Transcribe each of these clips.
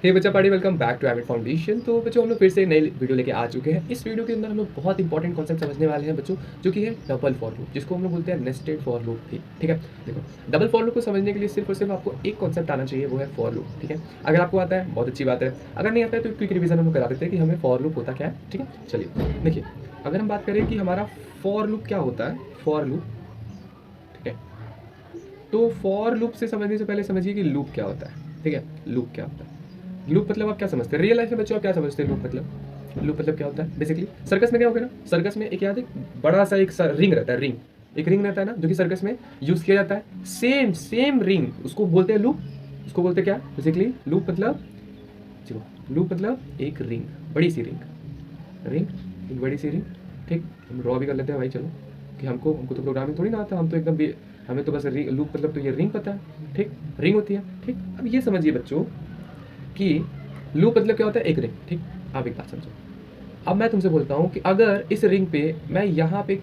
हे बच्चा party, welcome back to Avid Foundation. तो बच्चों हम लोग फिर से नई वीडियो लेके आ चुके हैं। इस वीडियो के अंदर हम लोग बहुत इंपॉर्टेंट कॉन्सेप्ट समझने वाले हैं बच्चों, जो कि है डबल फॉर लूप, जिसको हम लोग बोलते हैं नेस्टेड फॉर लूप भी। ठीक है, देखो डबल फॉर लूप को समझने के लिए सिर्फ और सिर्फ आपको एक कॉन्सेप्ट आना चाहिए, वो है फॉर लूप। ठीक है, अगर आपको आता है बहुत अच्छी बात है, अगर नहीं आता है तो क्विक रिविजन हम लोग करा देते हैं कि हमें फॉर लूप होता क्या है। ठीक है, चलिए देखिए, अगर हम बात करें कि हमारा फॉर लूप क्या होता है, फॉर लूप। ठीक है, तो फॉर लूप से समझने से पहले समझिए कि लूप क्या होता है। ठीक है, लूप क्या होता है। लूप मतलब आप क्या समझते हैं रियल लाइफ में बच्चों, आप क्या समझते हैं लूप मतलब? लूप मतलब क्या होता है बेसिकली? सर्कस में क्या होगा ना, सर्कस में एक याद है, बड़ा सा एक रिंग रहता है, रिंग, एक रिंग रहता है ना, जो कि सर्कस में यूज किया जाता है। सेम सेम रिंग, उसको बोलते हैं लूप। उसको बोलते हैं क्या बेसिकली? लूप मतलब, देखो लूप मतलब एक रिंग, बड़ी सी रिंग, रिंग, एक बड़ी सी रिंग। ठीक, हम ड्रॉ भी कर लेते हैं भाई, चलो कि हमको हमको तो प्रोग्रामिंग थोड़ी ना आता, हम तो एकदम हमें तो बस लूप मतलब तो ये रिंग पता है। ठीक, रिंग होती है। ठीक, अब ये समझिए बच्चों कि लूप मतलब क्या होता है, एक रिंग। ठीक, आप एक बात समझो। अब मैं तुमसे बोलता हूँ कि अगर इस रिंग पे मैं यहाँ पे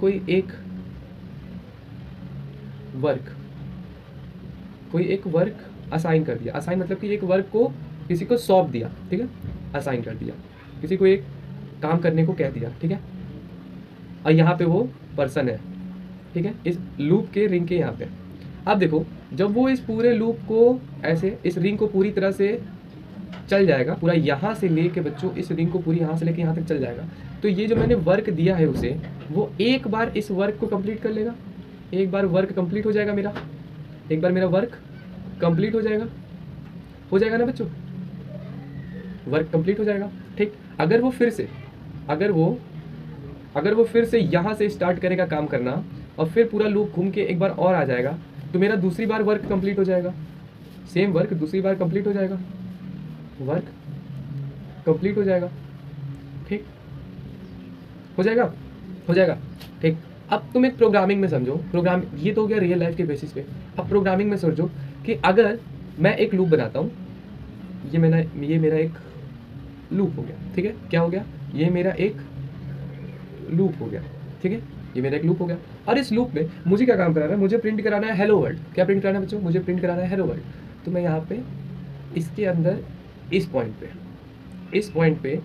वर्क कोई एक वर्क असाइन कर दिया, असाइन मतलब कि एक वर्क को किसी को सौंप दिया। ठीक है, असाइन कर दिया, किसी को एक काम करने को कह दिया। ठीक है, और यहाँ पे वो पर्सन है। ठीक है, इस लूप के रिंग के यहाँ पे। अब देखो, जब वो इस पूरे लूप को ऐसे इस रिंग को पूरी तरह से चल जाएगा, पूरा यहाँ से लेके बच्चों इस रिंग को पूरी यहाँ से लेके यहाँ तक चल जाएगा, तो ये जो मैंने वर्क दिया है उसे, वो एक बार इस वर्क को कंप्लीट कर लेगा। एक बार वर्क कंप्लीट हो जाएगा मेरा, एक बार मेरा वर्क कंप्लीट हो जाएगा ना बच्चों, वर्क कंप्लीट हो जाएगा। ठीक, अगर वो फिर से अगर वो अगर वो फिर से यहाँ से स्टार्ट करेगा काम करना, और फिर पूरा लूप घूम के एक बार और आ जाएगा, तो मेरा दूसरी बार वर्क कंप्लीट हो जाएगा। सेम वर्क दूसरी बार कंप्लीट हो जाएगा, वर्क कंप्लीट हो जाएगा। ठीक, हो जाएगा, हो जाएगा। ठीक, अब तुम एक प्रोग्रामिंग में समझो, प्रोग्राम ये तो हो गया रियल लाइफ के बेसिस पे। अब प्रोग्रामिंग में समझो कि अगर मैं एक लूप बनाता हूँ, ये मेरा एक लूप हो गया। ठीक है, क्या हो गया? ये मेरा एक लूप हो गया। ठीक है, ये मेरा एक लूप हो गया, और इस लूप में मुझे क्या काम कराना है? मुझे प्रिंट कराना है हेलो वर्ल्ड। क्या प्रिंट कराना है बच्चों? मुझे प्रिंट कराना है हेलो वर्ल्ड। तो मैं यहाँ पे इसके अंदर इस पॉइंट पे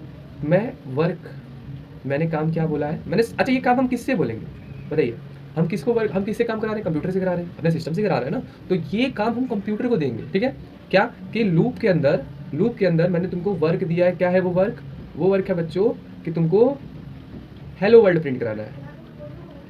मैं वर्क, मैंने काम क्या बोला है मैंने? अच्छा, ये काम हम किससे बोलेंगे बताइए? हम किससे काम करा रहे हैं? कंप्यूटर से करा रहे हैं, अपने सिस्टम से करा रहे हैं ना, तो ये काम हम कंप्यूटर को देंगे। ठीक है, क्या कि लूप के अंदर मैंने तुमको वर्क दिया है। क्या है वो वर्क? वो वर्क है बच्चों कि तुमको हेलो वर्ल्ड प्रिंट कराना है,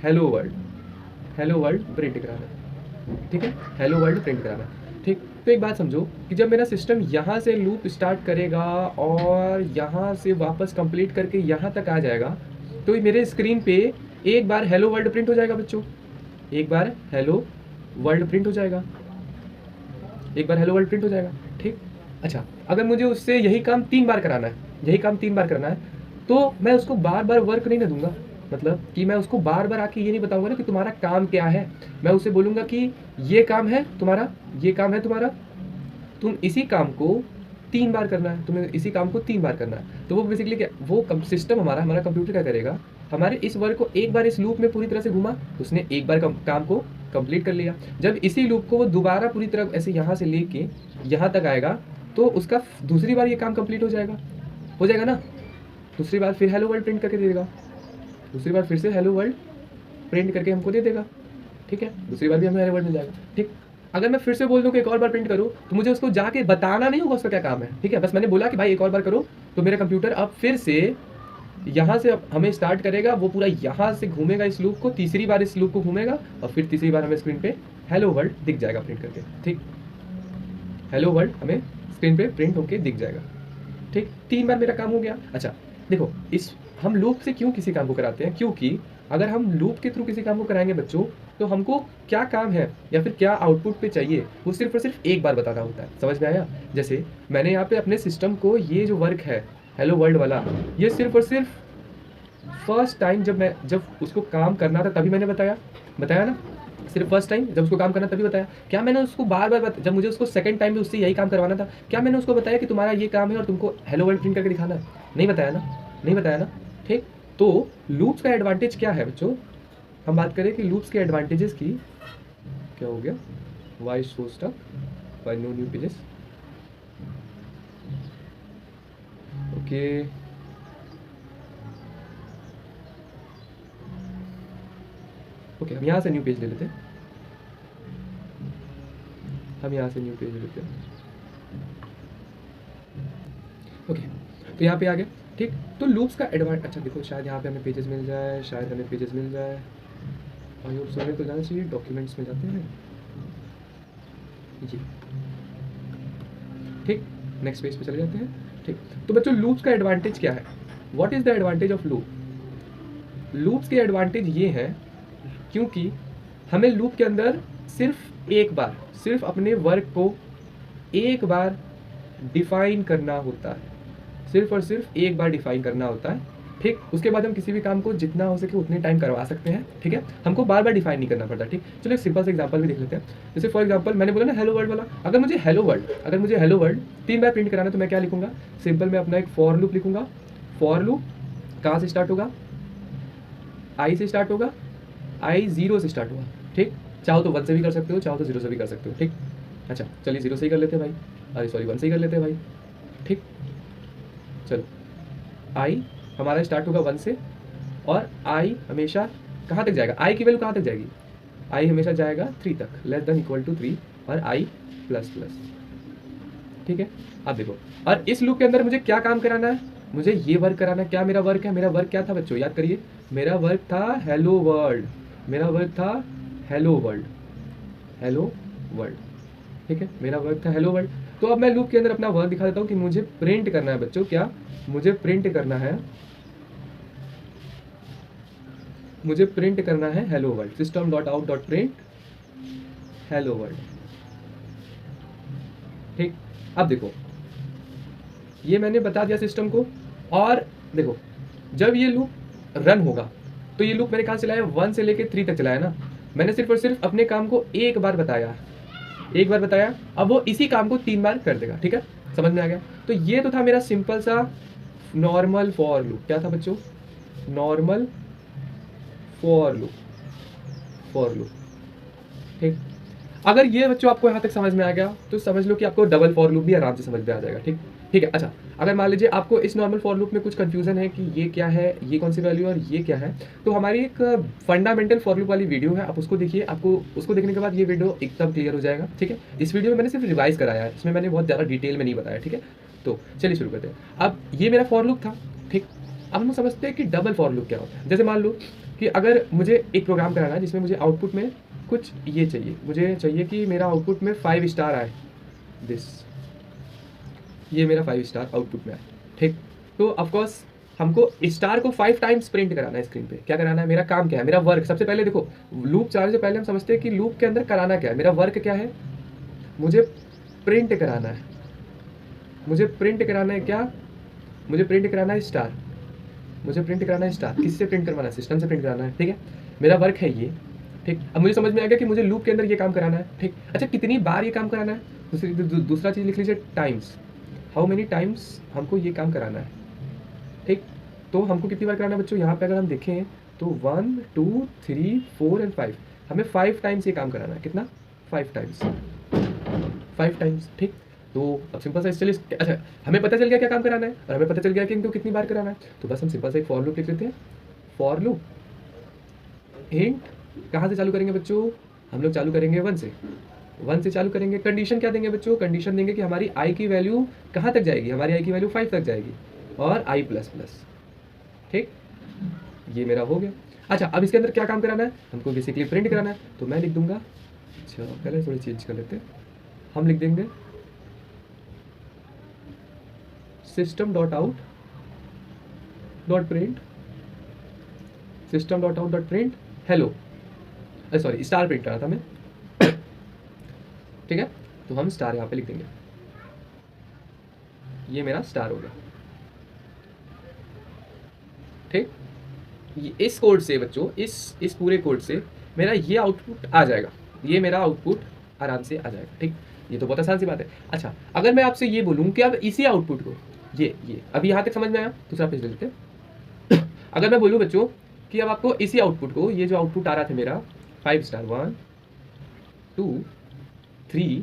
हेलो वर्ल्ड प्रिंट कराना है। ठीक है, हेलो वर्ल्ड प्रिंट कराना है। ठीक, तो एक बात समझो कि जब मेरा सिस्टम यहाँ से लूप स्टार्ट करेगा और यहाँ से वापस कंप्लीट करके यहाँ तक आ जाएगा, तो मेरे स्क्रीन पे एक बार हेलो वर्ल्ड प्रिंट हो जाएगा बच्चों, एक बार हेलो वर्ल्ड प्रिंट हो जाएगा, एक बार हेलो वर्ल्ड प्रिंट हो जाएगा। ठीक, अच्छा, अगर मुझे उससे यही काम 3 बार कराना है, तो मैं उसको बार बार वर्क नहीं ना दूंगा। मतलब कि मैं उसको बार बार आके ये नहीं बताऊंगा ना कि तुम्हारा काम क्या है। मैं उसे बोलूंगा कि ये काम है तुम्हारा, ये काम है तुम्हारा, तुम इसी काम को 3 बार करना है, तुम्हें इसी काम को 3 बार करना है। तो वो बेसिकली क्या, वो सिस्टम हमारा कंप्यूटर क्या करेगा, हमारे इस वर्क को एक बार इस लूप में पूरी तरह से घुमा, उसने एक बार काम को कंप्लीट कर लिया। जब इसी लूप को वो दोबारा पूरी तरह ऐसे यहाँ से लेके यहाँ तक आएगा, तो उसका दूसरी बार ये काम कंप्लीट हो जाएगा ना। दूसरी बार फिर हेलो वर्ल्ड प्रिंट करके दे देगा, दूसरी बार फिर से हेलो वर्ल्ड प्रिंट करके हमको दे देगा। ठीक है, दूसरी बार भी हमें हेलो वर्ल्ड मिल जाएगा। ठीक, अगर मैं फिर से बोल दूं कि एक और बार प्रिंट करो, तो मुझे उसको जाके बताना नहीं होगा उसका क्या काम है। ठीक है, बस मैंने बोला कि भाई एक और बार करो, तो मेरा कंप्यूटर अब फिर से यहाँ से हमें स्टार्ट करेगा, वो पूरा यहाँ से घूमेगा इस लूप को, तीसरी बार इस लूप को घूमेगा, और फिर तीसरी बार हमें स्क्रीन पे हेलो वर्ल्ड दिख जाएगा प्रिंट करके। ठीक, हेलो वर्ल्ड हमें स्क्रीन पे प्रिंट होके दिख जाएगा। ठीक, 3 बार मेरा काम हो गया। अच्छा देखो, इस हम लूप से क्यों किसी काम को कराते हैं? क्योंकि अगर हम लूप के थ्रू किसी काम को कराएंगे बच्चों, तो हमको क्या काम है या फिर क्या आउटपुट पे चाहिए, वो सिर्फ और सिर्फ एक बार बताना होता है। समझ में आया? जैसे मैंने यहाँ पे अपने सिस्टम को ये जो वर्क है हेलो वर्ल्ड वाला, ये सिर्फ और सिर्फ फर्स्ट टाइम जब उसको काम करना था तभी मैंने बताया ना। सिर्फ फर्स्ट टाइम जब उसको काम करना तभी बताया। क्या मैंने उसको बार बार जब मुझे उसको सेकंड टाइम भी उससे यही काम करवाना था, क्या मैंने उसको बताया कि तुम्हारा ये काम है और तुमको हेलो वर्ल्ड प्रिंट करके दिखाना है? नहीं बताया ना, नहीं बताया ना। ठीक, तो लूप्स का एडवांटेज क्या है बच्चों? हम बात करें कि लूप्स के एडवांटेजेस की, क्या हो गया why so stuck by no new pages, okay, okay, हम यहाँ से न्यू पेज ले लेते हैं, हम यहाँ से न्यू पेज ले लेते हैं। ओके, तो यहाँ पे आ गया। ठीक, तो लूप्स का एडवांटेज, अच्छा देखो, शायद यहाँ पे हमें पेजेस मिल जाए, शायद हमें पेजेस मिल जाए, और ये सोने तो जाना चाहिए, डॉक्यूमेंट्स में जाते हैं ये। ठीक, नेक्स्ट पेज पे चले जाते हैं। ठीक, तो बच्चों लूप्स का एडवांटेज क्या है? What is the advantage of loop? Loops के एडवांटेज ये है, क्योंकि हमें लूप के अंदर सिर्फ एक बार, सिर्फ अपने वर्क को एक बार डिफाइन करना होता है, सिर्फ और सिर्फ एक बार डिफाइन करना होता है। ठीक, उसके बाद हम किसी भी काम को जितना हो सके उतने टाइम करवा सकते हैं। ठीक है, हमको बार बार डिफाइन नहीं करना पड़ता। ठीक, चलो एक सिंपल सा एग्जांपल भी देख लेते हैं। जैसे फॉर एग्जांपल मैंने बोला ना हेलो वर्ल्ड वाला, अगर मुझे हेलो वर्ल्ड 3 बार प्रिंट कराना है तो मैं क्या लिखूंगा? सिंपल मैं अपना एक फॉर लूप लिखूंगा। फॉर लूप कहाँ से स्टार्ट होगा? आई से स्टार्ट होगा, आई 0 से स्टार्ट होगा। ठीक, चाहो तो 1 से भी कर सकते हो, चाहो तो 0 से भी कर सकते हो। ठीक, अच्छा चलिए 0 से ही कर लेते हैं भाई, अरे सॉरी 1 से ही कर लेते हैं भाई। ठीक, चलो आई हमारा स्टार्ट होगा 1 से, और आई हमेशा कहाँ तक जाएगा? आई की वैल्यू कहाँ तक जाएगी? आई हमेशा जाएगा 3 तक, लेस देन इक्वल टू 3, और आई प्लस प्लस। ठीक है, अब देखो, और इस लूप के अंदर मुझे क्या काम कराना है? मुझे ये वर्क कराना है। क्या मेरा वर्क है? मेरा वर्क क्या था बच्चों? याद करिए, मेरा वर्क था हेलो वर्ल्ड, मेरा वर्क था हेलो वर्ल्ड, हेलो वर्ल्ड। ठीक है, मेरा वर्क था हेलो वर्ल्ड। तो अब मैं लूप के अंदर अपना वर्क दिखा देता हूँ कि मुझे प्रिंट करना है बच्चों। क्या मुझे प्रिंट करना है? मुझे प्रिंट करना है hello world. System dot out dot print hello world. ठीक, अब देखो ये मैंने बता दिया सिस्टम को, और देखो जब ये लूप रन होगा तो ये लूप मैंने कहाँ चलाया? 1 से लेके 3 तक चलाया ना। मैंने सिर्फ और सिर्फ अपने काम को एक बार बताया, एक बार बताया, अब वो इसी काम को 3 बार कर देगा। ठीक है, समझ में आ गया? तो ये तो था मेरा सिंपल सा नॉर्मल फॉर लूप। क्या था बच्चों? Normal for loop, for loop. ठीक, अगर ये बच्चों आपको यहाँ तक समझ में आ गया तो समझ लो कि आपको डबल फॉर लूप भी आराम से समझ में आ जाएगा। ठीक, ठीक है। अच्छा, अगर मान लीजिए आपको इस नॉर्मल फॉर लूप में कुछ कंफ्यूजन है कि ये क्या है, ये कौन सी वैल्यू और ये क्या है, तो हमारी एक फंडामेंटल फॉर लूप वाली वीडियो है, आप उसको देखिए। आपको उसको देखने के बाद ये वीडियो एकदम क्लियर हो जाएगा। ठीक है, इस वीडियो में मैंने सिर्फ रिवाइज कराया है, इसमें मैंने बहुत ज़्यादा डिटेल में नहीं बताया। ठीक है, तो चलिए शुरू करते हैं। अब ये मेरा फॉर लूप था। ठीक, अब हम समझते हैं कि डबल फॉर लूप क्या होता है। जैसे मान लो कि अगर मुझे एक प्रोग्राम कराना है जिसमें मुझे आउटपुट में कुछ ये चाहिए, मुझे चाहिए कि मेरा आउटपुट में 5 स्टार आए, दिस, ये मेरा 5 स्टार आउटपुट में आए। ठीक, तो ऑफकोर्स हमको स्टार को 5 टाइम्स प्रिंट कराना है स्क्रीन पे। क्या कराना है? मेरा काम क्या है? मेरा वर्क। सबसे पहले देखो, लूप चलाने से पहले हम समझते हैं कि लूप के अंदर कराना क्या है। मेरा वर्क क्या है? मुझे प्रिंट कराना है, मुझे प्रिंट कराना है क्या? मुझे प्रिंट कराना है स्टार, मुझे प्रिंट कराना है स्टार। किससे प्रिंट करवाना है? सिस्टम से प्रिंट कराना है। ठीक है, मेरा वर्क है ये। ठीक, अब मुझे समझ में आ गया कि मुझे लूप के अंदर ये काम कराना है। ठीक, अच्छा कितनी बार ये काम कराना है? दूसरा चीज़ लिख लीजिए, टाइम्स। हाउ मेनी टाइम्स हमको ये काम कराना है। ठीक, तो हमको कितनी बार कराना है बच्चों? यहाँ पे अगर हम देखें तो 1 2 3 4 एंड 5, हमें 5 टाइम्स ये काम कराना है। कितना? 5 टाइम्स, 5 टाइम्स। ठीक, तो अब सिंपल सा चलिए, अच्छा हमें पता चल गया क्या काम कराना है और हमें पता चल गया कि इनको कितनी बार कराना है, तो बस हम सिंपल सा एक फॉर लूप लिख लेते हैं। फॉर लूप हिंट कहाँ से चालू करेंगे बच्चों? हम लोग चालू करेंगे 1 से, 1 से चालू करेंगे। कंडीशन क्या देंगे बच्चों? कंडीशन देंगे कि हमारी आई की वैल्यू कहाँ तक जाएगी? हमारी आई की वैल्यू 5 तक जाएगी, और आई प्लस प्लस। ठीक, ये मेरा हो गया। अच्छा, अब इसके अंदर क्या काम कराना है? हमको बेसिकली प्रिंट कराना है, तो मैं लिख दूंगा, अच्छा पहले थोड़ी चेंज कर लेते हैं, हम लिख देंगे system dot out dot print, system dot out dot print hello, sorry star print करा था मैं। ठीक है, तो हम स्टार यहाँ पे लिख देंगे, ये मेरा स्टार हो गया। ठीक, इस कोड से बच्चों, इस पूरे कोड से मेरा ये आउटपुट आ जाएगा, ये मेरा आउटपुट आराम से आ जाएगा। ठीक, ये तो बहुत आसान सी बात है। अच्छा, अगर मैं आपसे ये बोलूँ कि अब इसी आउटपुट को, ये अभी यहाँ तक समझ में आया? दूसरा पेज ले लेते हैं। अगर मैं बोलूँ बच्चों कि अब आपको इसी आउटपुट को, ये जो आउटपुट आ रहा था मेरा 5 स्टार 1 2 3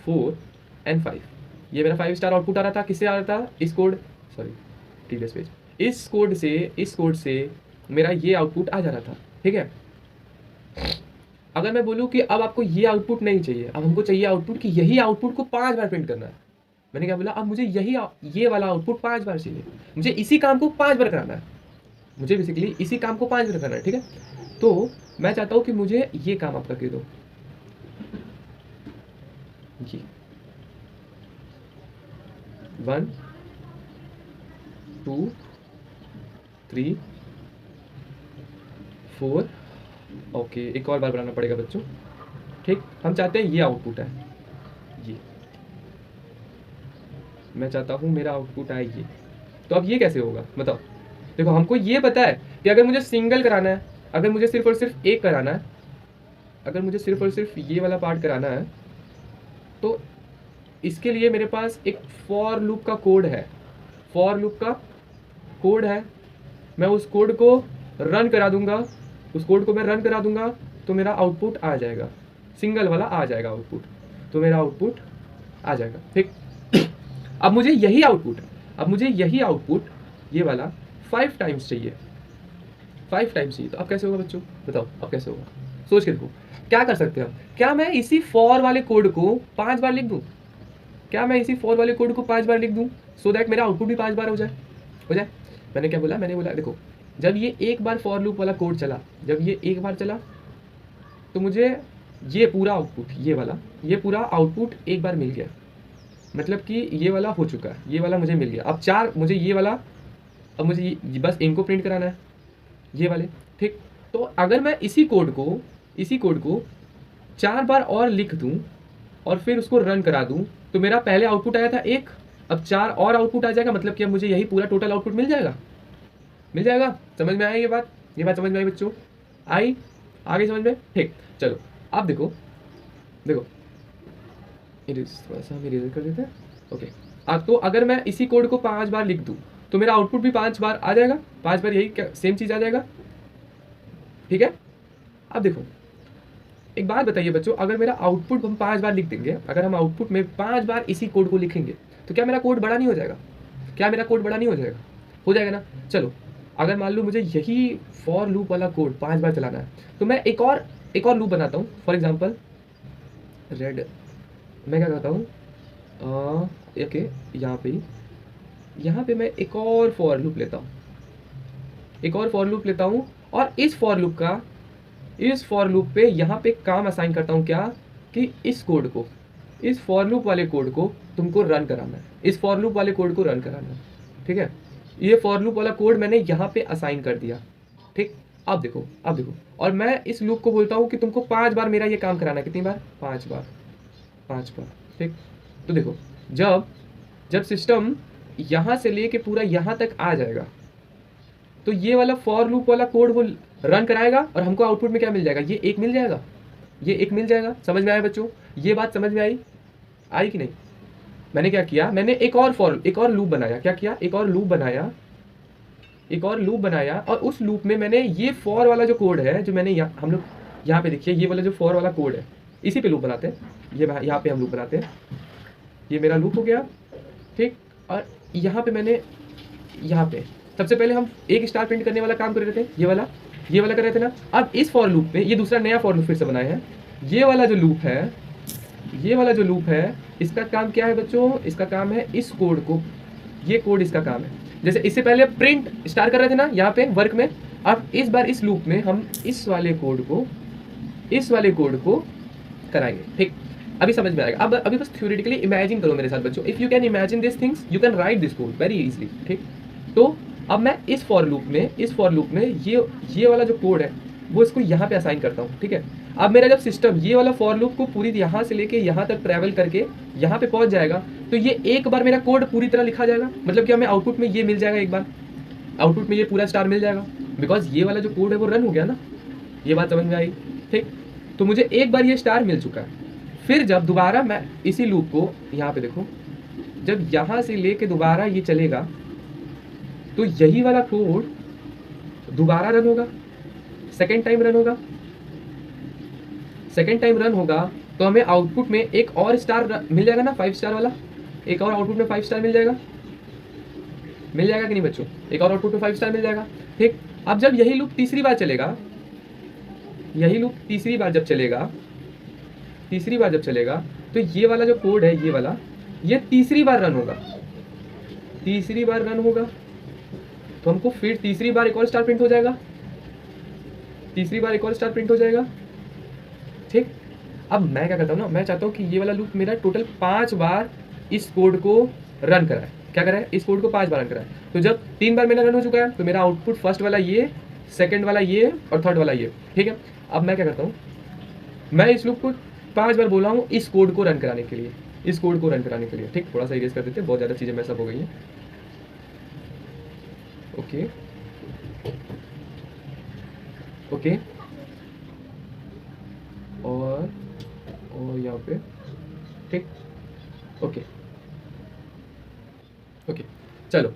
4 एंड 5, ये मेरा 5 स्टार आउटपुट आ रहा था। किससे आ रहा था? इस कोड, सॉरी प्रीवियस पेज। इस कोड से मेरा ये आउटपुट आ जा रहा था, ठीक है। अगर मैं बोलूँ कि अब आपको ये आउटपुट नहीं चाहिए, अब हमको चाहिए आउटपुट कि यही आउटपुट को 5 बार प्रिंट करना है। मैंने क्या बोला, अब मुझे ये वाला आउटपुट 5 बार चाहिए, मुझे इसी काम को 5 बार कराना है, मुझे बेसिकली इसी काम को 5 बार करना है, ठीक है। तो मैं चाहता हूँ कि मुझे ये काम आप करके दो, ये 1 2 3 4, ओके, एक और बार बनाना पड़ेगा बच्चों, ठीक। हम चाहते हैं ये आउटपुट है, ये मैं चाहता हूँ मेरा आउटपुट आए ये। तो अब ये कैसे होगा बताओ। देखो हमको ये पता है कि अगर मुझे सिंगल कराना है, अगर मुझे सिर्फ और सिर्फ एक कराना है, अगर मुझे सिर्फ और सिर्फ ये वाला पार्ट कराना है, तो इसके लिए मेरे पास एक फॉर लूप का कोड है, फॉर लूप का कोड है। मैं उस कोड को रन करा दूंगा, उस कोड को मैं रन करा दूंगा, तो मेरा आउटपुट आ जाएगा, सिंगल वाला आ जाएगा आउटपुट, तो मेरा आउटपुट आ जाएगा, ठीक। अब मुझे यही आउटपुट ये वाला 5 टाइम्स चाहिए, 5 टाइम्स चाहिए। तो अब कैसे होगा बच्चों, बताओ अब कैसे होगा, सोच के देखो। क्या कर सकते हैं, क्या मैं इसी फॉर वाले कोड को 5 बार लिख दूं, क्या मैं इसी फॉर वाले कोड को 5 बार लिख दूं, सो दैट मेरा आउटपुट भी 5 बार हो जाए। मैंने क्या बोला, मैंने बोला देखो, जब ये एक बार फॉर लूप वाला कोड चला, जब ये एक बार चला, तो मुझे ये पूरा आउटपुट, ये पूरा आउटपुट एक बार मिल गया, मतलब कि ये वाला हो चुका है, ये वाला मुझे मिल गया। अब 4 मुझे ये वाला, अब मुझे ये बस इनको प्रिंट कराना है, ये वाले, ठीक। तो अगर मैं इसी कोड को 4 बार और लिख दूं और फिर उसको रन करा दूं, तो मेरा पहले आउटपुट आया था 1, अब 4 और आउटपुट आ जाएगा, मतलब कि अब मुझे यही पूरा टोटल आउटपुट मिल जाएगा। समझ में आई ये बात समझ में आई बच्चों, आई आगे समझ में, ठीक। चलो अब देखो थोड़ा सा हम इरेजर कर देते हैं, ओके। अब तो अगर मैं इसी कोड को 5 बार लिख दूं, तो मेरा आउटपुट भी 5 बार आ जाएगा, 5 बार यही सेम चीज़ आ जाएगा, ठीक है। अब देखो एक बात बताइए बच्चों, अगर मेरा आउटपुट हम 5 बार लिख देंगे, अगर हम आउटपुट में 5 बार इसी कोड को लिखेंगे, तो क्या मेरा कोड बड़ा नहीं हो जाएगा, हो जाएगा ना। चलो अगर मान लो मुझे यही फॉर लूप वाला कोड 5 बार चलाना है, तो मैं एक और लूप बनाता हूँ। फॉर एग्जांपल रेड, मैं क्या करता हूँ, ओके, यहाँ पे मैं एक और फॉर लूप लेता हूँ, और इस फॉर लूप पे यहाँ पे काम असाइन करता हूँ, क्या कि इस फॉर लूप वाले कोड को तुमको रन कराना है, इस फॉर लूप वाले कोड को रन कराना है, ठीक है। ये फॉर लूप वाला कोड मैंने यहाँ पे असाइन कर दिया, ठीक। अब देखो और मैं इस लूप को बोलता हूँ कि तुमको 5 बार मेरा ये काम कराना है, कितनी बार, 5 बार, ठीक। तो देखो जब सिस्टम यहाँ से लेके पूरा यहाँ तक आ जाएगा, तो ये वाला फॉर लूप वाला कोड वो रन कराएगा और हमको आउटपुट में क्या मिल जाएगा, ये एक मिल जाएगा। समझ में आया बच्चों, ये बात समझ में आई कि नहीं। मैंने क्या किया, मैंने एक और लूप बनाया, क्या किया, एक और लूप बनाया, और उस लूप में मैंने ये फॉर वाला जो कोड है, जो मैंने हम लोग यहाँ पे देखिए, ये वाला जो फॉर वाला कोड है, इसी पे लूप बनाते हैं, ये यहाँ पे हम लूप बनाते हैं, ये मेरा लूप हो गया, ठीक। और यहाँ पे मैंने पे सबसे पहले हम एक स्टार प्रिंट करने वाला काम कर रहे थे, ये वाला कर रहे थे ना। अब इस फॉर लूप में ये दूसरा नया फॉर लूप फिर से बनाए हैं, ये वाला जो लूप है, इसका काम क्या है बच्चों, इसका काम है इस कोड को, ये कोड इसका काम है। जैसे इससे पहले प्रिंट स्टार कर रहे थे ना यहाँ पे वर्क में, अब इस बार इस लूप में हम इस वाले कोड को कराएंगे, ठीक। अभी समझ में आएगा। अब अभी बस थ्योरेटिकली इमेजिन करो मेरे साथ बच्चों, if you can imagine this things you can write this code very easily, ठीक। तो अब मैं इस फॉर लूप में ये वाला जो कोड है वो इसको यहाँ पे असाइन करता हूँ, ठीक है। अब मेरा जब सिस्टम ये वाला फॉर लूप को पूरी यहाँ से लेके यहाँ तक ट्रैवल करके यहाँ पे पहुँच जाएगा, तो ये एक बार मेरा कोड पूरी तरह लिखा जाएगा, मतलब कि हमें आउटपुट में ये मिल जाएगा, एक बार आउटपुट में ये पूरा स्टार मिल जाएगा, बिकॉज ये वाला जो कोड है वो रन हो गया ना। ये बात समझ में आई, ठीक। तो मुझे एक बार ये स्टार मिल चुका है। फिर जब दोबारा मैं इसी लूप को यहाँ पे देखो, जब यहाँ से लेके दोबारा ये चलेगा, तो यही वाला कोड दोबारा रन होगा, सेकेंड टाइम रन होगा, तो हमें आउटपुट में एक और स्टार मिल जाएगा ना, 5 स्टार वाला, एक और आउटपुट में 5 स्टार मिल जाएगा। मिल जाएगा कि नहीं बच्चों? एक और आउटपुट में 5 स्टार मिल जाएगा। ठीक, अब जब यही लूप तीसरी बार चलेगा, यही लूप तीसरी बार जब चलेगा तो ये वाला जो कोड है, ये वाला, ये तीसरी बार रन होगा, तो हमको फिर तीसरी बार एक और स्टार प्रिंट हो जाएगा, ठीक। अब मैं क्या करता हूँ ना, मैं चाहता हूँ कि ये वाला लूप मेरा टोटल 5 बार इस कोड को रन कराए। क्या कराए? इस कोड को 5 बार रन कराए। तो जब 3 बार मेरा रन हो चुका है तो मेरा आउटपुट फर्स्ट वाला ये, सेकंड वाला ये और थर्ड वाला ये, ठीक है। अब मैं क्या करता हूँ, मैं इस लूप को 5 बार बोला हूँ इस कोड को रन कराने के लिए, ठीक। थोड़ा सा इरेज कर देते हैं, बहुत ज़्यादा चीज़ें मैसअप हो गई हैं। ओके, और यहाँ पे, ठीक। ओके, चलो,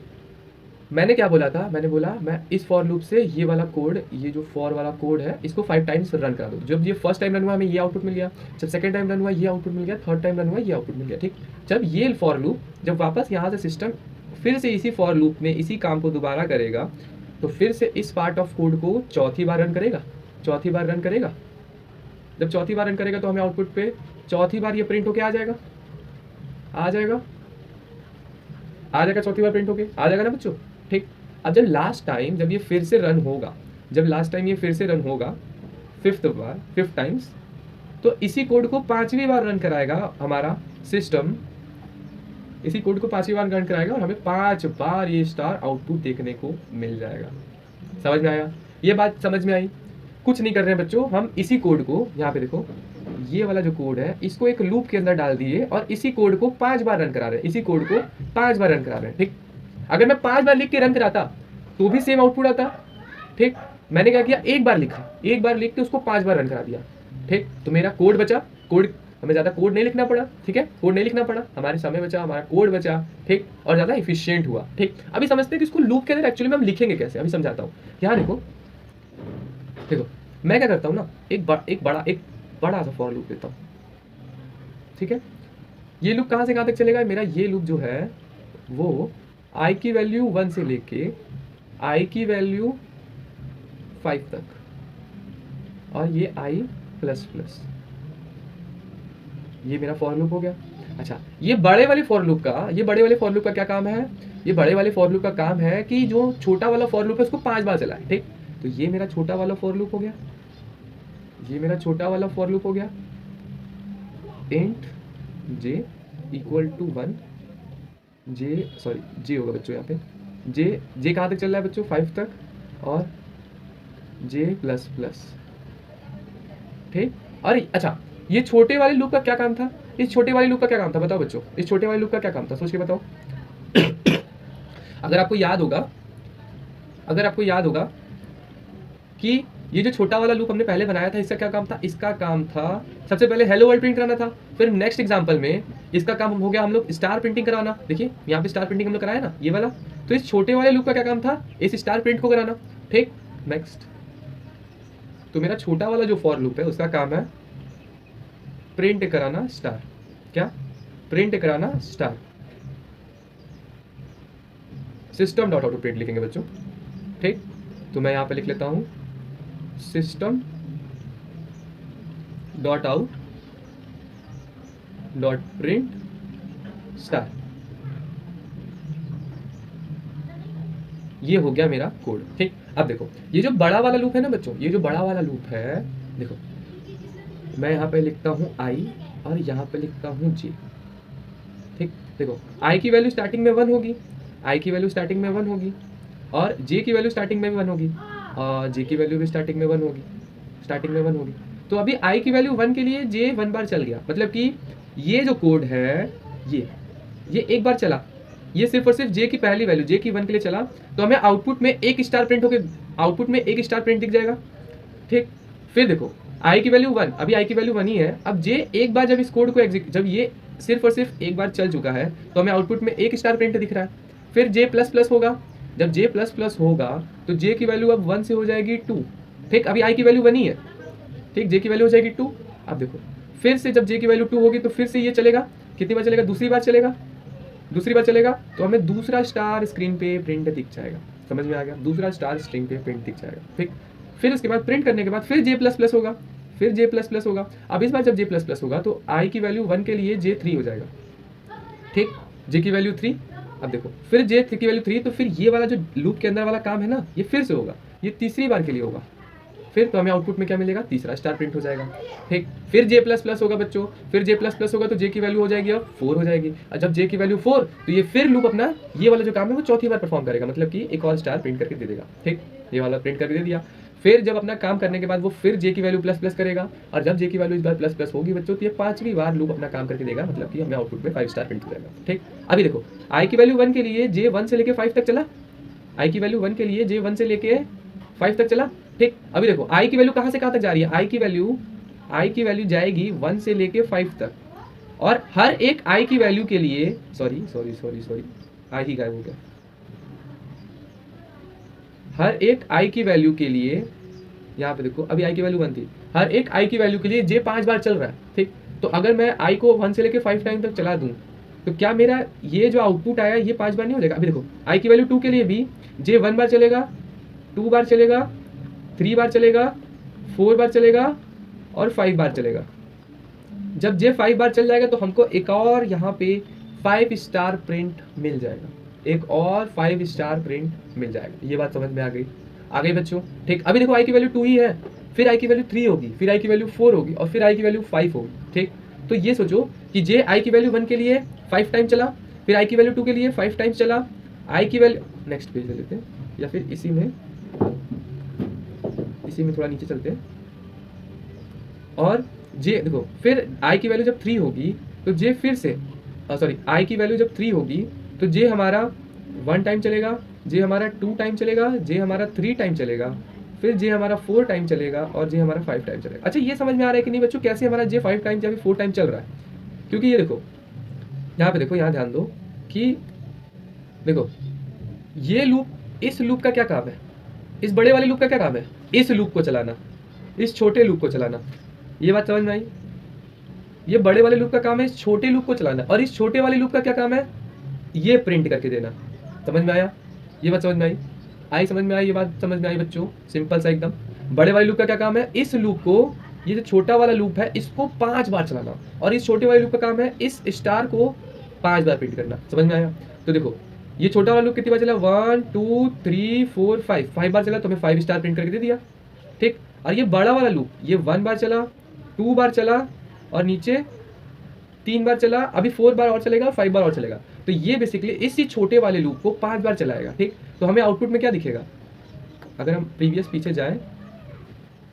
मैंने क्या बोला था? मैंने बोला मैं इस फॉर लूप से ये वाला कोड, ये जो फॉर वाला कोड है, इसको 5 टाइम्स रन करा दो। जब ये फर्स्ट टाइम रन हुआ हमें ये आउटपुट मिल गया, जब सेकंड टाइम रन हुआ ये आउटपुट मिल गया, थर्ड टाइम रन हुआ ये आउटपुट मिल गया, ठीक। जब ये फॉर लूप जब वापस यहाँ से सिस्टम फिर से इसी फॉर लूप में इसी काम को दोबारा करेगा, तो फिर से इस पार्ट ऑफ कोड को चौथी बार रन करेगा। जब चौथी बार रन करेगा तो हमें आउटपुट पे चौथी बार ये प्रिंट होके आ जाएगा, चौथी बार प्रिंट होके आ जाएगा ना बच्चों, ठीक। अब जब लास्ट टाइम जब ये फिर से रन होगा, फिफ्थ टाइम्स, तो इसी कोड को 5वीं बार रन कराएगा हमारा सिस्टम, और हमें 5 बार ये स्टार आउटपुट देखने को मिल जाएगा। समझ में आया? ये बात समझ में आई? कुछ नहीं कर रहे हैं बच्चों, हम इसी कोड को, यहाँ पे देखो, ये वाला जो कोड है इसको एक लूप के अंदर डाल दिए और इसी कोड को 5 बार रन करा रहे हैं, ठीक। अगर मैं 5 बार लिख के रन कराता तो भी सेम आउटपुट आता, ठीक। मैंने क्या किया, एक बार लिख के उसको 5 बार रन करा दिया, ठीक। तो मेरा कोड बचा, हमें ज़्यादा कोड नहीं लिखना पड़ा, ठीक है, हमारे समय बचा, हमारा कोड बचा, ठीक, और ज़्यादा एफिशिएंट हुआ, ठीक। अभी समझते हैं कि इसको लूप के अंदर एक्चुअली में हम लिखेंगे कैसे। अभी समझाता हूँ। यहाँ देखो, मैं क्या करता हूँ ना, एक बड़ा सा फॉर लूप लेता हूँ, ठीक है। ये लूप कहाँ से कहाँ तक चलेगा? मेरा ये लूप जो है वो i की वैल्यू 1 से लेके i की वैल्यू 5 तक, और ये i प्लस प्लस, ये मेरा फॉर लूप हो गया। अच्छा, ये बड़े वाले फॉर लूप का क्या काम है? ये बड़े वाले फॉर लूप का काम है कि जो छोटा वाला फॉर लूप है उसको 5 बार चलाए, ठीक। तो ये मेरा छोटा वाला फॉर लूप हो गया, int j equal to 1, j होगा बच्चों यहाँ पे, j कहाँ तक चल रहा है बच्चों? 5 तक, और j प्लस प्लस, ठीक। और अच्छा, ये छोटे वाले लूप का क्या काम था? बताओ बच्चों, इस छोटे वाले लूप का क्या काम था? सोच के बताओ। अगर आपको याद होगा कि ये जो छोटा वाला लूप हमने पहले बनाया था, इसका क्या काम था? इसका काम था सबसे पहले हेलो वर्ल्ड प्रिंट कराना था। फिर नेक्स्ट एग्जांपल में इसका काम हो गया हम लोग स्टार प्रिंटिंग कराना। देखिए यहाँ पे स्टार प्रिंटिंग हम लोग कराया ना, ये वाला। तो इस छोटे वाले लूप का क्या काम था? इस स्टार प्रिंट को कराना, ठीक। नेक्स्ट, तो मेरा छोटा वाला जो फॉर लूप है उसका काम है प्रिंट कराना स्टार। क्या? प्रिंट कराना star. System dot out print लिखेंगे बच्चों, ठीक। तो मैं यहाँ पे लिख लेता हूँ system dot out dot print star. ये हो गया मेरा कोड, ठीक। अब देखो, ये जो बड़ा वाला लूप है ना बच्चों, देखो मैं यहाँ पे लिखता हूँ i और यहाँ पे लिखता हूँ j, ठीक। देखो i की वैल्यू स्टार्टिंग में 1 होगी, और j की वैल्यू स्टार्टिंग में भी 1 होगी, और j की वैल्यू भी स्टार्टिंग में 1 होगी। तो अभी i की वैल्यू 1 के लिए j 1 बार चल गया, मतलब कि ये जो कोड है ये एक बार चला, ये सिर्फ और सिर्फ j की पहली वैल्यू j की 1 के लिए चला, तो हमें आउटपुट में एक स्टार प्रिंट दिख जाएगा, ठीक। फिर देखो i की वैल्यू 1, अभी i की वैल्यू 1 ही है। अब j एक बार जब इस कोड को जब ये सिर्फ और सिर्फ एक बार चल चुका है तो हमें आउटपुट में एक स्टार प्रिंट दिख रहा है। फिर j प्लस प्लस होगा, जब j प्लस प्लस होगा तो j की वैल्यू अब 1 से हो जाएगी 2, ठीक। अभी i की वैल्यू 1 ही है, ठीक। j की वैल्यू हो जाएगी 2। अब देखो फिर से जब j की वैल्यू 2 होगी तो फिर से ये चलेगा, कितनी बार चलेगा? दूसरी बार चलेगा, दूसरी बार चलेगा तो हमें दूसरा स्टार स्क्रीन पे प्रिंट दिख जाएगा। समझ में आ गया? दूसरा स्टार स्क्रीन पे प्रिंट दिख जाएगा। ठीक, फिर उसके बाद प्रिंट करने के बाद फिर जे प्लस प्लस होगा, फिर जे प्लस प्लस होगा। अब इस बार जब जे प्लस प्लस होगा तो आई की वैल्यू 1 के लिए जे 3 हो जाएगा। ठीक, जे की वैल्यू 3। अब देखो फिर जे की वैल्यू 3, तो फिर ये वाला जो लूप के अंदर वाला काम है ना, ये फिर से होगा, ये तीसरी बार के लिए होगा। फिर तो हमें आउटपुट में क्या मिलेगा? तीसरा स्टार प्रिंट हो जाएगा। ठीक, फिर जे प्लस प्लस होगा बच्चों, फिर जे प्लस प्लस होगा तो जे की वैल्यू हो जाएगी अब 4 हो जाएगी। और जब जे की वैल्यू 4, तो ये फिर लूप अपना ये वाला जो काम है वो चौथी बार परफॉर्म करेगा, मतलब कि एक और स्टार प्रिंट करके दे देगा। ठीक, ये वाला प्रिंट करके दे दिया। फिर जब अपना काम करने के बाद वो फिर जे की वैल्यू प्लस प्लस करेगा, और जब जे की वैल्यू इस बार प्लस प्लस होगी बच्चों, तो ये पांचवी बार लूप अपना काम करके देगा, मतलब कि हमें आउटपुट में 5 स्टार प्रिंट हो जाएगा। ठीक, अभी देखो आई की वैल्यू 1 के लिए जे 1 से लेके 5 तक चला, आई की वैल्यू 1 के लिए जे 1 से लेके 5 तक चला। ठीक, अभी देखो आई की वैल्यू कहाँ से कहाँ तक जा रही है? आई की वैल्यू जाएगी 1 से लेके 5 तक, और हर एक आई की वैल्यू के लिए सॉरी आई ही गायब हो गया। हर एक आई की वैल्यू के लिए, यहाँ पे देखो अभी आई की वैल्यू 1 थी, हर एक आई की वैल्यू के लिए जे 5 बार चल रहा है। ठीक, तो अगर मैं आई को 1 से लेके 5 टाइम तक चला दूं, तो क्या मेरा ये जो आउटपुट आया ये 5 बार नहीं हो जाएगा? अभी देखो आई की वैल्यू 2 के लिए भी जे 1 बार चलेगा, 2 बार चलेगा, 3 बार चलेगा, 4 बार चलेगा और 5 बार चलेगा। जब जे 5 बार चल जाएगा तो हमको एक और यहाँ पे 5 स्टार प्रिंट मिल जाएगा, एक और 5 स्टार प्रिंट मिल जाएगा। ये बात समझ में आ गई बच्चों? ठीक, अभी देखो आई की वैल्यू 2 ही है, फिर आई की वैल्यू 3 होगी, फिर आई की वैल्यू 4 होगी, और फिर आई की वैल्यू 5 होगी। ठीक, तो ये सोचो कि जे आई की वैल्यू 1 के लिए 5 टाइम चला, फिर आई की वैल्यू 2 के लिए 5 टाइम्स चला, आई की वैल्यू नेक्स्ट पेज ले लेते हैं, या फिर इसी में थोड़ा नीचे चलते हैं। और जे देखो फिर आई की वैल्यू जब 3 होगी तो जे फिर से सॉरी आई की वैल्यू जब 3 होगी तो जे हमारा 1 टाइम चलेगा, जे हमारा 2 टाइम चलेगा, जे हमारा 3 टाइम चलेगा, फिर जे हमारा 4 टाइम चलेगा, और जे हमारा 5 टाइम चलेगा। अच्छा, ये समझ में आ रहा है कि नहीं बच्चों, कैसे हमारा जे 5 टाइम या फिर 4 टाइम चल रहा है? क्योंकि ये देखो यहाँ पे देखो, यहाँ ध्यान दो कि देखो ये लूप, इस लूप का क्या काम है? इस बड़े वाले लूप का क्या काम है? इस लूप को चलाना, इस छोटे लूप को चलाना। ये बात समझ में आई? ये बड़े वाले लूप का काम है इस छोटे लूप को चलाना, और इस छोटे वाले लूप का क्या काम है? ये प्रिंट करके देना। समझ में आया? ये बात समझ में आई? समझ में आई? ये बात समझ में आई बच्चों? सिंपल सा एकदम। बड़े वाले लूप का क्या काम है? इस लूप को, ये जो छोटा वाला लूप है इसको 5 बार चलाना, और इस छोटे वाले लूप का काम है इस स्टार को 5 बार प्रिंट करना। समझ में आया? तो देखो ये छोटा वाला लूप कितनी बार चला? 1 2 3 4 5 बार चला, तो हमें 5 स्टार प्रिंट करके दे दिया। ठीक, और ये बड़ा वाला लूप ये 1 बार चला, 2 बार चला, और नीचे 3 बार चला, अभी 4 बार और चलेगा, 5 बार और चलेगा। तो ये बेसिकली इसी छोटे वाले लूप को 5 बार चलाएगा। ठीक, तो हमें आउटपुट में क्या दिखेगा? अगर हम प्रीवियस पीछे जाएं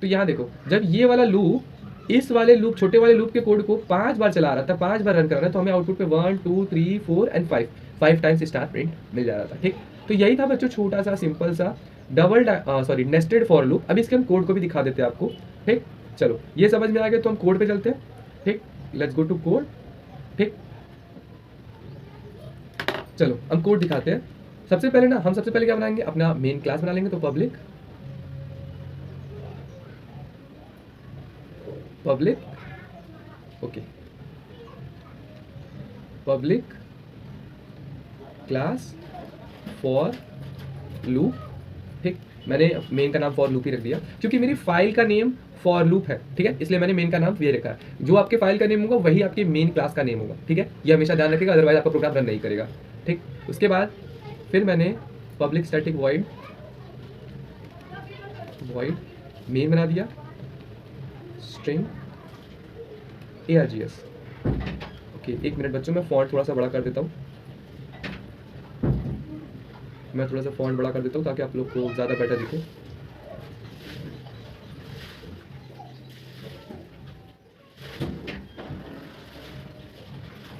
तो यहाँ देखो, जब ये वाला लूप इस वाले लूप छोटे वाले लूप के कोड को 5 बार चला रहा था, 5 बार रन कर रहा था, तो हमें आउटपुट पे 1 2 3 4 एंड 5 टाइम्स स्टार प्रिंट मिल जा रहा था। ठीक, तो यही था बच्चों छोटा सा सिंपल सा नेस्टेड फॉर लूप। अभी इसके हम कोड को भी दिखा देते हैं आपको। ठीक, चलो ये समझ में आ गया तो हम कोड पे चलते हैं। ठीक, लेट्स गो टू कोड। ठीक, चलो हम कोड दिखाते हैं। सबसे पहले क्या बनाएंगे? अपना मेन क्लास बना लेंगे। तो public okay, public class for loop. ठीक, मैंने मेन का नाम फॉर लूप ही रख दिया क्योंकि मेरी फाइल का नेम फॉर लूप है। ठीक है, इसलिए मैंने मेन का नाम ये रखा है। जो आपके फाइल का नेम होगा वही आपकी मेन क्लास का नेम होगा। ठीक है, ये हमेशा ध्यान रखिएगा, अदरवाइज आपका प्रोग्राम रन नहीं करेगा। ठीक, उसके बाद फिर मैंने पब्लिक स्टैटिक वॉइड मेन बना दिया, स्ट्रिंग args। ओके, एक मिनट बच्चों, मैं फॉन्ट थोड़ा सा बड़ा कर देता हूँ। ताकि आप लोग को ज़्यादा बेटर दिखे।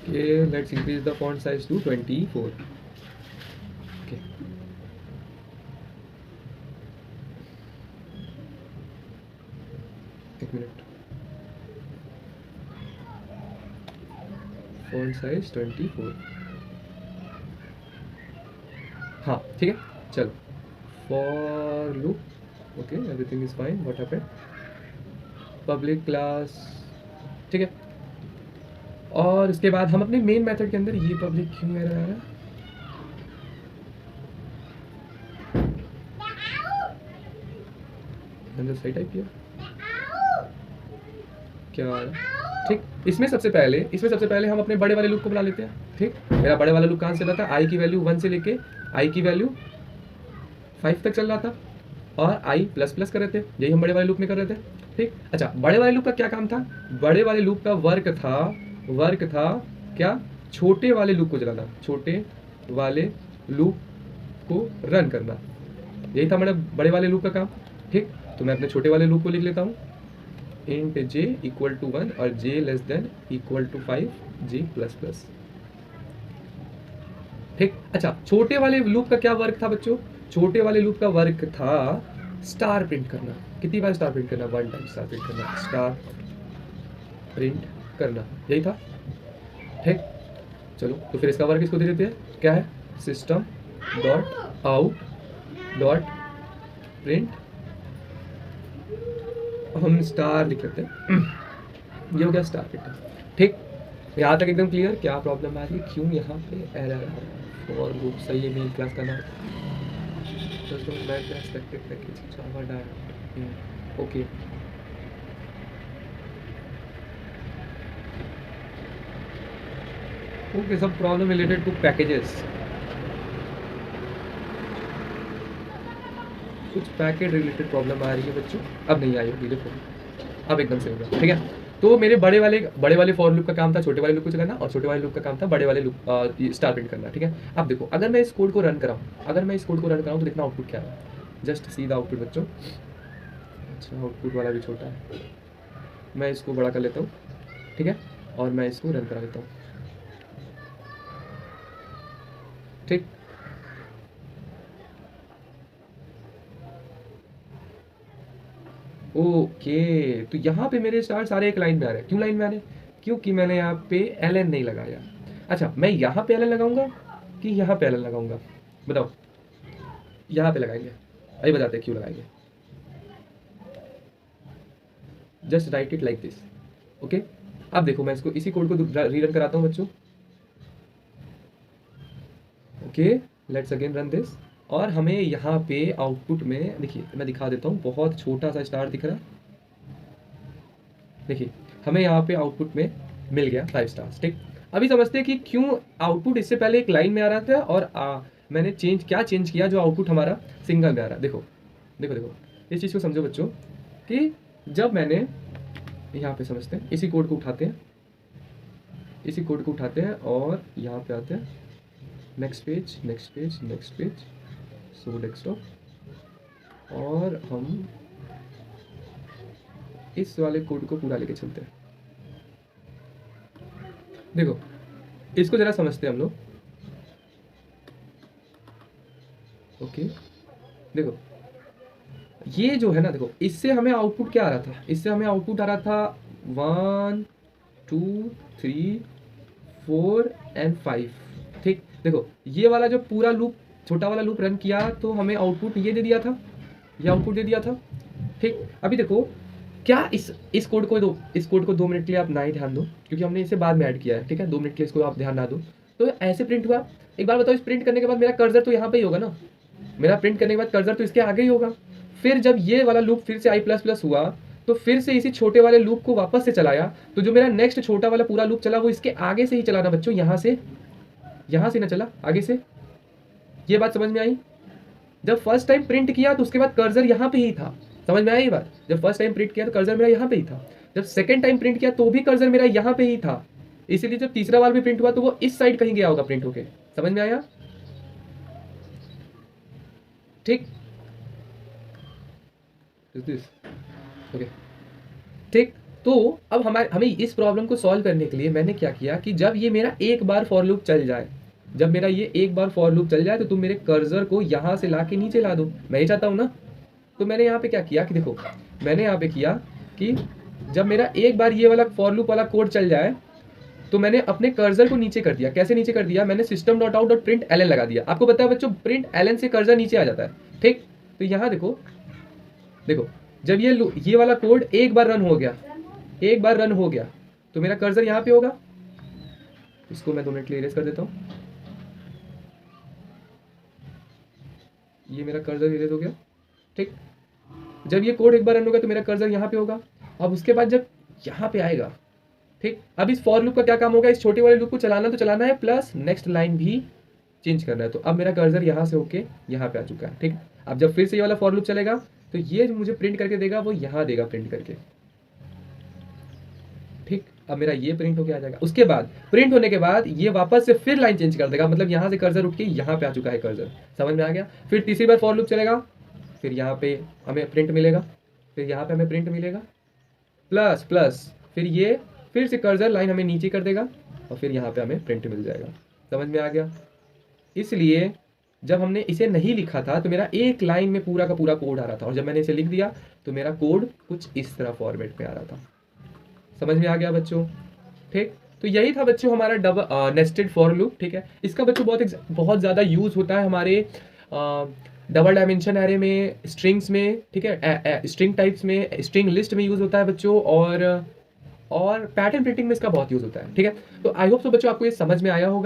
Okay, let's increase the font size to 24. Okay. एक मिनट, font size 24। हाँ ठीक है, चलो for loop। Okay, everything is fine. What happened? Public class. ठीक है, और उसके बाद हम अपने मेन मेथड के अंदर ये पब्लिक क्यों एरर आ रहा है, अंदर सही टाइप किया क्या आ रहा है, ठीक। इसमें सबसे पहले हम अपने बड़े वाले लूप को बुला लेते हैं, ठीक। मेरा बड़े वाला लूप कहाँ से चल रहा था, आई की वैल्यू 1 से लेके आई की वैल्यू 5 तक चल रहा था और आई प्लस प्लस कर रहे थे, यही हम बड़े वाले लूप में कर रहे थे, ठीक। अच्छा, बड़े वाले लूप का क्या काम था, बड़े वाले लूप का वर्क था क्या, छोटे वाले लूप को चलाना, छोटे वाले लूप को रन करना, यही था मेरा बड़े वाले लूप का काम, ठीक। तो मैं अपने छोटे वाले लूप को लिख लेता हूँ, इंट j इक्वल टू 1 और j less than equal to 5 j plus plus, ठीक। अच्छा, छोटे वाले लूप का क्या वर्क था बच्चों, छोटे वाले लूप का वर्क था स्टार प्रिंट करना, कितनी बार स्टार प्रिंट करना, 1 टाइम स्टार प्रिंट करना, स्टार प्रिंट करना, यही था, ठीक। चलो तो फिर इसका वर्क इसको दे देते हैं, क्या है, system dot out dot print, हम स्टार लिख लेते हैं, ये हो गया स्टार प्रिंटर, ठीक। यहाँ तक एकदम क्लियर, क्या प्रॉब्लम आ रही है, क्यों यहाँ पे एरर आ रहा है, और लूप सही है, मेन क्लास का नाम ओके, ओके, सब प्रॉब्लम रिलेटेड टू पैकेजेस, कुछ पैकेट रिलेटेड प्रॉब्लम आ रही है बच्चों, अब नहीं आई होगी, देखो अब एकदम से होगा, ठीक है। तो मेरे बड़े वाले फॉर लूप का काम था छोटे वाले लूप को चलाना, और छोटे वाले लूप का काम था बड़े वाले लूप स्टार प्रिंट करना, ठीक है। अब देखो, अगर मैं इस कोड को रन कराऊँ, तो देखना आउटपुट क्या है, जस्ट सी द आउटपुट बच्चों। अच्छा, आउटपुट वाला भी छोटा है, मैं इसको बड़ा कर लेता हूँ, ठीक है, और मैं इसको रन करा लेता हूँ, ठीक। ओके, तो यहाँ पे मेरे स्टार सारे एक लाइन में आ रहे हैं, क्यों लाइन में आ रहे हैं, क्योंकि मैंने यहाँ पे ln नहीं लगाया। अच्छा, मैं यहाँ पे ln लगाऊंगा कि यहाँ पे ln लगाऊंगा, बताओ, यहाँ पे लगाएंगे, अभी बताते हैं क्यों लगाएंगे, just right it like this, okay. अब देखो, मैं इसको इसी कोड को रीरन कराता हूँ बच्चों, okay, let's again run this, और हमें यहाँ पे आउटपुट में देखिए, मैं दिखा देता हूँ, बहुत छोटा सा स्टार दिख रहा है, देखिए हमें यहाँ पे आउटपुट में मिल गया 5 स्टार्स, ठीक। अभी समझते हैं कि क्यों आउटपुट इससे पहले एक लाइन में आ रहा था और मैंने क्या चेंज किया जो आउटपुट हमारा सिंगल में आ रहा है। देखो देखो देखो, इस चीज़ को समझो बच्चों, कि जब मैंने यहाँ पे समझते हैं, इसी कोड को उठाते हैं और यहाँ पे आते हैं, नेक्स्ट पेज, सो डेस्कटॉप, और हम इस वाले कोड को पूरा लेके चलते हैं। देखो, इसको जरा समझते हैं हम लोग, ओके। देखो, ये जो है ना, देखो, इससे हमें आउटपुट क्या आ रहा था, इससे हमें आउटपुट आ रहा था 1 2 3 4 एंड 5, ठीक। देखो, ये वाला जो पूरा लूप, छोटा वाला लूप रन किया तो हमें आउटपुट ये दे दिया था, ये आउटपुट दे दिया था, ठीक। अभी देखो, क्या इस कोड को 2 मिनट के लिए आप ना ही ध्यान दो, क्योंकि हमने इसे बाद में ऐड किया है, ठीक है, 2 मिनट के लिए इसको आप ध्यान ना दो, तो ऐसे प्रिंट हुआ। एक बार बताओ, इस प्रिंट करने के बाद मेरा कर्सर तो यहाँ पे ही होगा ना, मेरा प्रिंट करने के बाद कर्सर तो इसके आगे ही होगा। फिर जब ये वाला लूप फिर से i++ हुआ, तो फिर से इसी छोटे वाले लूप को वापस से चलाया, तो जो मेरा नेक्स्ट छोटा वाला पूरा लूप चला वो इसके आगे से ही चलाना बच्चों, यहाँ से ना चला, आगे से। ये बात समझ में आई? जब फर्स्ट टाइम प्रिंट किया तो उसके बाद कर्सर यहाँ पे ही था, समझ में आई ये बात? जब फर्स्ट टाइम प्रिंट किया तो कर्सर मेरा यहाँ पे ही था, जब सेकंड टाइम प्रिंट किया तो भी कर्सर मेरा यहाँ पे ही था, इसीलिए जब तीसरा बार भी प्रिंट हुआ तो वो इस साइड कहीं गया होगा प्रिंट होके। समझ में आया? ठीक, ओके, ठीक। तो अब हमें इस प्रॉब्लम को सॉल्व करने के लिए मैंने क्या किया कि जब ये मेरा एक बार फॉर लूप चल जाए, तो तुम मेरे कर्सर को यहाँ से ला के नीचे ला दो, मैं ये चाहता हूँ ना। तो मैंने यहाँ पे क्या किया कि देखो, मैंने यहाँ पे किया कि जब मेरा एक बार ये वाला फॉर लूप वाला कोड चल जाए तो मैंने अपने कर्सर को नीचे कर दिया। कैसे नीचे कर दिया? मैंने system.out.println लगा दिया। आपको पता है बच्चों, println से कर्सर नीचे आ जाता है, ठीक। तो यहाँ देखो, जब ये वाला कोड एक बार रन हो गया तो मेरा कर्सर यहाँ पे होगा, इसको मैं 2 मिनट के लिए इरेज कर देता हूँ। ये मेरा कर्सर इरेज हो गया, ठीक। जब ये कोड एक बार रन होगा तो मेरा कर्सर यहाँ पे होगा। अब उसके बाद जब यहाँ पे आएगा, ठीक, अब इस फॉर लूप का क्या काम होगा, इस छोटे वाले लूप को चलाना तो चलाना है, प्लस नेक्स्ट लाइन भी चेंज करना है। तो अब मेरा कर्सर यहाँ से होके यहाँ पे आ चुका है, ठीक। अब जब फिर से ये वाला फॉर लूप चलेगा तो ये जो मुझे प्रिंट करके देगा वो यहाँ देगा प्रिंट करके, ठीक। अब मेरा ये प्रिंट होके आ जाएगा। उसके बाद प्रिंट होने के बाद ये वापस से फिर लाइन चेंज कर देगा, मतलब यहाँ से कर्सर उठ के यहाँ पे आ चुका है कर्सर, समझ में आ गया। फिर तीसरी बार फॉर लूप चलेगा, फिर यहाँ पे हमें प्रिंट मिलेगा, फिर यहाँ पे हमें प्रिंट मिलेगा, प्लस प्लस फिर ये फिर से कर्सर लाइन हमें नीचे कर देगा और फिर यहाँ पे हमें प्रिंट मिल जाएगा, समझ में आ गया। इसलिए जब हमने इसे नहीं लिखा था तो मेरा एक लाइन में पूरा का पूरा कोड आ रहा था, और जब मैंने इसे लिख दिया तो मेरा कोड कुछ इस तरह फॉर्मेट में आ रहा था। समझ में आ गया बच्चों, ठीक। तो यही था बच्चों हमारा डबल नेस्टेड फॉर लूप, ठीक है। इसका बच्चों बहुत ज़्यादा यूज़ होता है हमारे डबल डायमेंशन एरे में, स्ट्रिंग्स में, ठीक है, स्ट्रिंग टाइप्स में, स्ट्रिंग लिस्ट में यूज़ होता है बच्चों, और पैटर्न प्रिंटिंग में इसका बहुत यूज़ होता है, ठीक है। तो आई होप सो बच्चों आपको ये समझ में आया होगा।